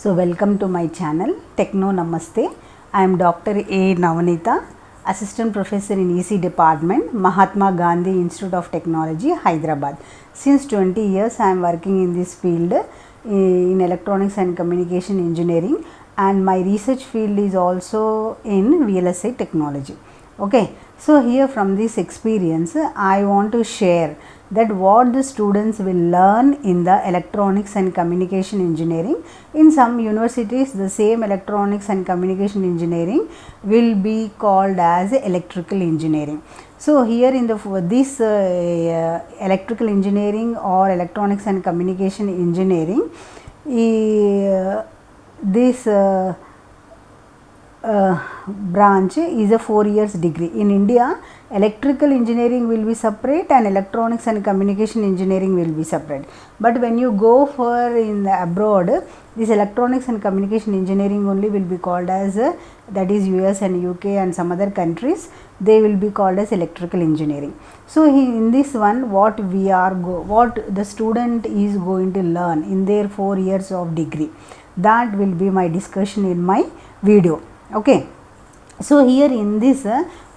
So welcome to my channel Techno Namaste. I am Dr. A. Navanita, Assistant Professor in ECE Department, Mahatma Gandhi Institute of Technology, Hyderabad. Since 20 years I am working in this field in electronics and communication engineering, and my research field is also in VLSI technology. Okay, so here from this experience I want to share that what the students will learn in the electronics and communication engineering. In some universities the same electronics and communication engineering will be called as electrical engineering. So here in this electrical engineering or electronics and communication engineering, this branch is a 4 years degree. In India, electrical engineering will be separate and electronics and communication engineering will be separate. But when you go for in abroad, this electronics and communication engineering only will be called as that is US and UK and some other countries, they will be called as electrical engineering. So in this one, what the student is going to learn in their 4 years of degree, that will be my discussion in my video. Okay, so here in this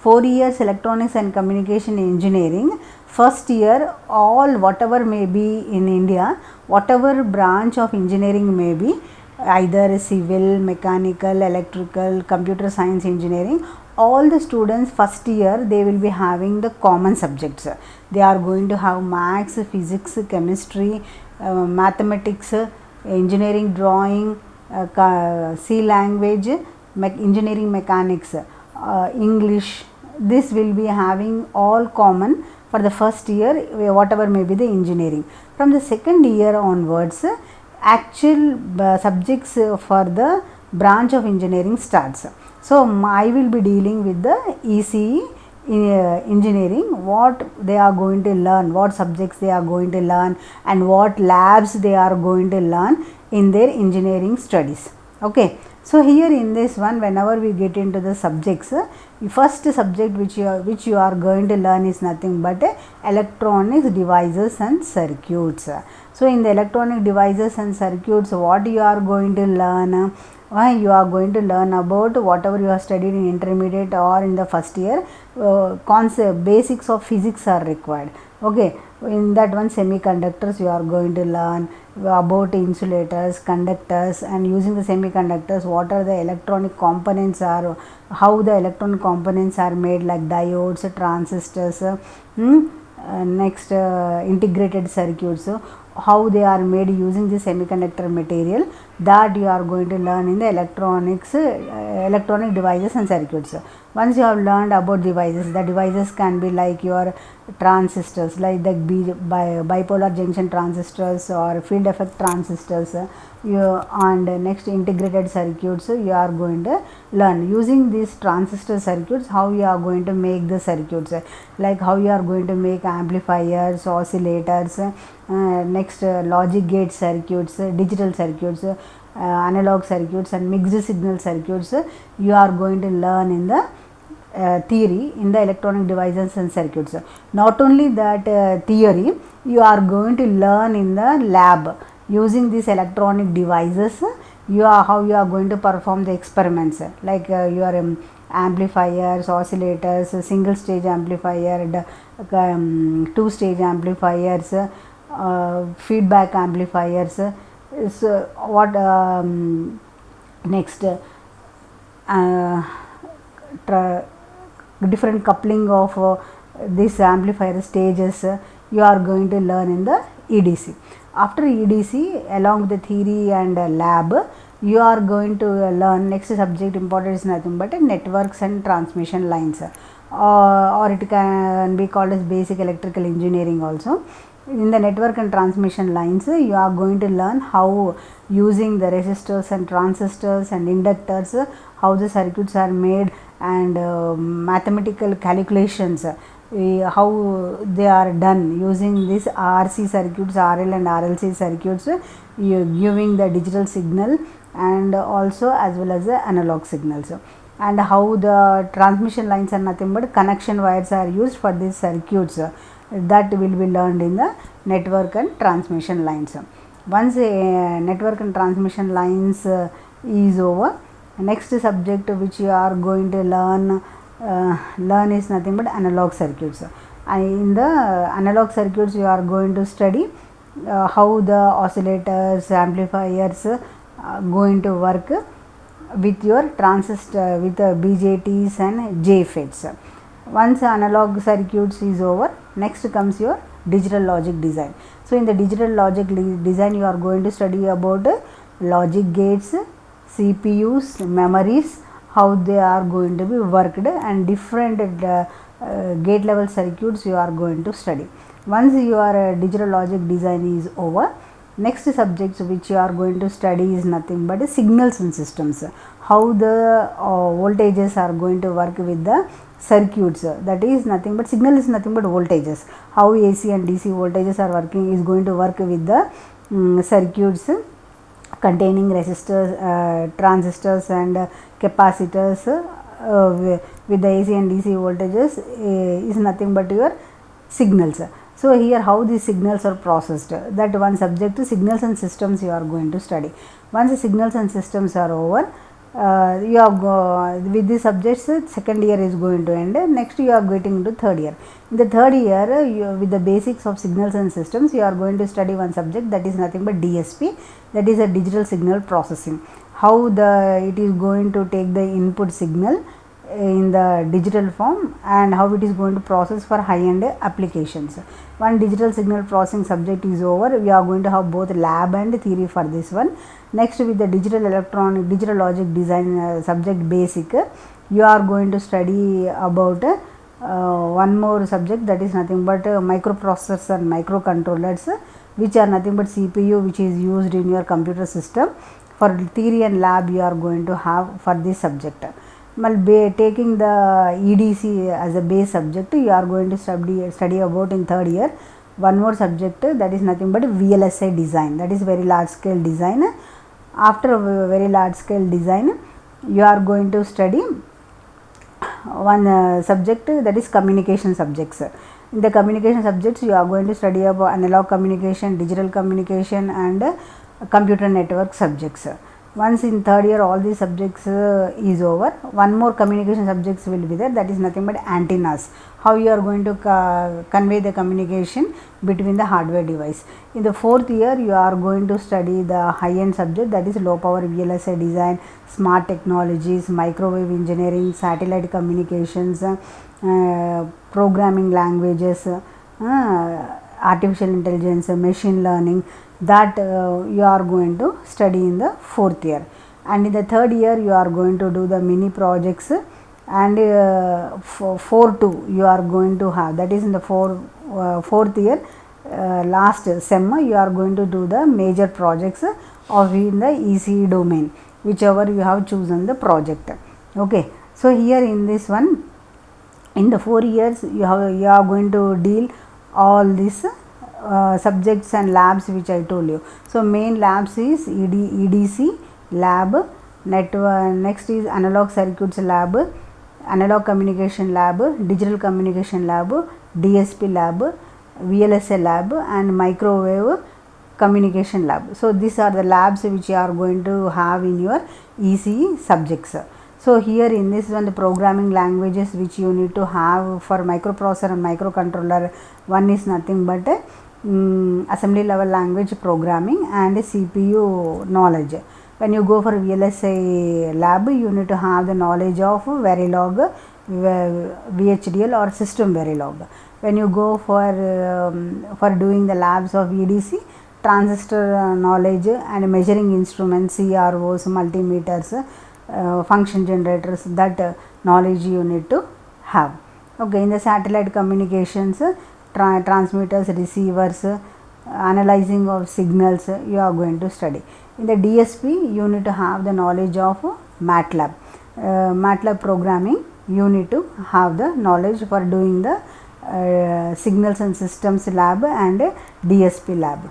4 years electronics and communication engineering, first year all whatever may be in India, whatever branch of engineering may be, either civil, mechanical, electrical, computer science engineering, all the students first year they will be having the common subjects. They are going to have maths, physics, chemistry, mathematics, engineering drawing, C language, engineering mechanics, English. This will be having all common for the first year, whatever may be the engineering. From the second year onwards, actual subjects for the branch of engineering starts. So I will be dealing with the ECE engineering, what they are going to learn, what subjects they are going to learn, and what labs they are going to learn in their engineering studies. Okay, so here in this one, whenever we get into the subjects, the first subject which you are going to learn is nothing but electronics devices and circuits. So in the electronic devices and circuits, what you are going to learn? You are going to learn about whatever you have studied in intermediate or in the first year. Concept basics of physics are required. Okay, in that one, semiconductors you are going to learn about insulators, conductors, and using the semiconductors, what are the electronic components are, how the electronic components are made, like diodes, transistors, next integrated circuits, how they are made using the semiconductor material, that you are going to learn in the electronic devices and circuits. Once you have learned about devices, the devices can be like your transistors, like the bipolar junction transistors or field effect transistors, and next integrated circuits you are going to learn using these transistor circuits, how you are going to make the circuits, like how you are going to make amplifiers, oscillators, next logic gate circuits, digital circuits, analog circuits, and mixed signal circuits you are going to learn in the theory in the electronic devices and circuits. Not only that theory, you are going to learn in the lab using these electronic devices. How you are going to perform the experiments, like your amplifiers, oscillators, single stage amplifier, two stage amplifiers, feedback amplifiers. So what next? Different coupling of this amplifier stages you are going to learn in the EDC. After EDC, along with the theory and lab, you are going to learn next subject important is nothing but networks and transmission lines, or it can be called as basic electrical engineering also. In the network and transmission lines, you are going to learn how using the resistors and transistors and inductors, how the circuits are made, and mathematical calculations, how they are done using these RC circuits, RL and RLC circuits, giving the digital signal and also as well as the analog signals, and how the transmission lines are nothing but connection wires are used for these circuits, that will be learned in the network and transmission lines. Once network and transmission lines is over, next subject which you are going to learn is nothing but analog circuits. In the analog circuits you are going to study how the oscillators, amplifiers going to work with your transistor, with BJTs and JFETs. Once analog circuits is over, next comes your digital logic design. So in the digital logic design you are going to study about logic gates, CPUs, memories, how they are going to be worked, and different gate level circuits you are going to study. Once your digital logic design is over, next subjects which you are going to study is nothing but signals and systems, how the voltages are going to work with the circuits. That is nothing but signal is nothing but voltages, how AC and DC voltages are working is going to work with the circuits containing resistors, transistors and capacitors with the AC and DC voltages is nothing but your signals. So here how these signals are processed, that one subject signals and systems you are going to study. Once the signals and systems are over, you are with the subjects second year is going to end, next you are getting into third year. In the third year with the basics of signals and systems you are going to study one subject, that is nothing but DSP, that is a digital signal processing, how it is going to take the input signal in the digital form and how it is going to process for high-end applications. One digital signal processing subject is over, we are going to have both lab and theory for this one. Next with the digital logic design subject basic, you are going to study about one more subject, that is nothing but microprocessors and microcontrollers, which are nothing but CPU which is used in your computer system. For theory and lab you are going to have for this subject. Taking the EDC as a base subject, you are going to study about in third year one more subject, that is nothing but VLSI design, that is very large scale design. After a very large scale design you are going to study one subject, that is communication subjects. In the communication subjects you are going to study about analog communication, digital communication and computer network subjects. Once in third year all these subjects is over, one more communication subjects will be there, that is nothing but antennas, how you are going to convey the communication between the hardware device. In the fourth year you are going to study the high-end subject, that is low power VLSI design, smart technologies, microwave engineering, satellite communications, programming languages, artificial intelligence, machine learning, that you are going to study in the fourth year. And in the third year you are going to do the mini projects, and 4-2 you are going to have, that is in the fourth year last sem you are going to do the major projects of in the ECE domain, whichever you have chosen the project. Okay, so here in this one, in the 4 years you are going to deal all these subjects and labs which I told you. So main labs is EDC lab, next is analog circuits lab, analog communication lab, digital communication lab, DSP lab, VLSI lab and microwave communication lab. So these are the labs which you are going to have in your ECE subjects. So here in this one, the programming languages which you need to have for microprocessor and microcontroller, one is nothing but assembly level language programming and CPU knowledge. When you go for VLSI lab, you need to have the knowledge of Verilog, VHDL or system Verilog. When you go for doing the labs of EDC, transistor knowledge and measuring instruments, CROs, multimeters, function generators, that knowledge you need to have. Okay, in the satellite communications, transmitters, receivers, analyzing of signals you are going to study. In the DSP you need to have the knowledge of MATLAB. MATLAB programming you need to have the knowledge for doing the signals and systems lab and DSP lab.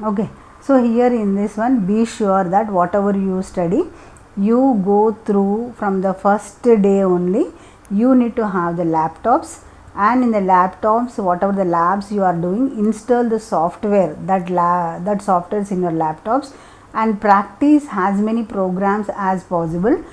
Okay, so here in this one, be sure that whatever you study, you go through from the first day only. You need to have the laptops and in the laptops, whatever the labs you are doing, install the software, that software is in your laptops, and practice as many programs as possible.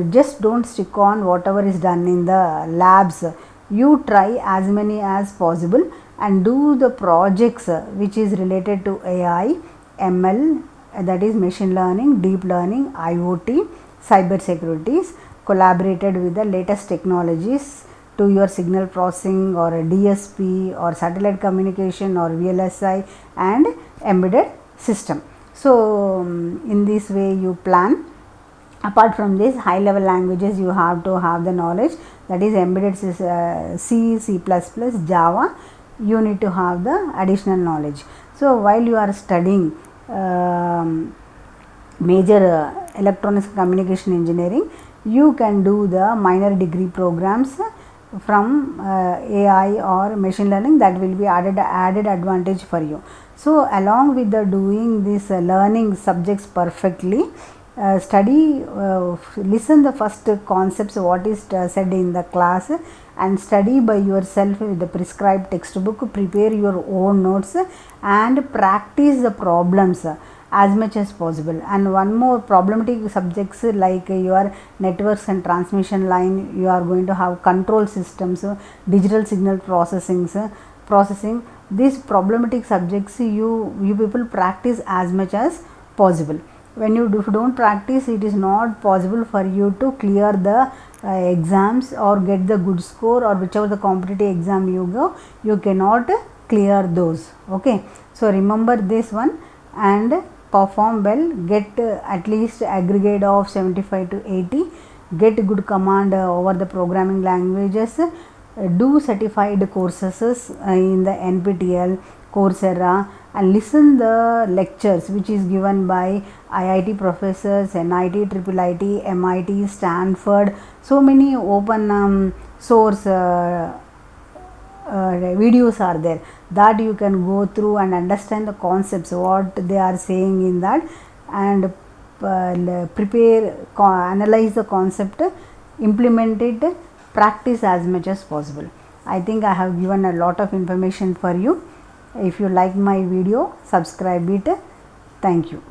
Just don't stick on whatever is done in the labs. You try as many as possible and do the projects which is related to AI, ML, that is machine learning, deep learning, IoT, cyber securities, collaborated with the latest technologies to your signal processing or a DSP or satellite communication or VLSI and embedded system. So in this way you plan. Apart from this, high level languages you have to have the knowledge, that is embedded C, C++, Java, you need to have the additional knowledge. So while you are studying major electronics communication engineering, you can do the minor degree programs from AI or machine learning. That will be added advantage for you. So along with the doing this learning subjects perfectly, study, listen the first concepts what is said in the class, and study by yourself with the prescribed textbook, prepare your own notes and practice the problems as much as possible. And one more, problematic subjects like your networks and transmission line, you are going to have control systems, digital signal processing. These problematic subjects you people practice as much as possible. When you don't practice, it is not possible for you to clear the exams or get the good score, or whichever the competitive exam you go, you cannot clear those. Okay, so remember this one and perform well, get at least aggregate of 75 to 80, get good command over the programming languages, do certified courses in the NPTEL, Coursera, and listen the lectures which is given by IIT professors, NIT, IIIT, MIT, Stanford. So many open source videos are there that you can go through and understand the concepts what they are saying in that, and prepare, analyze the concept, implement it, practice as much as possible. I think I have given a lot of information for you. If you like my video, subscribe it. Thank you.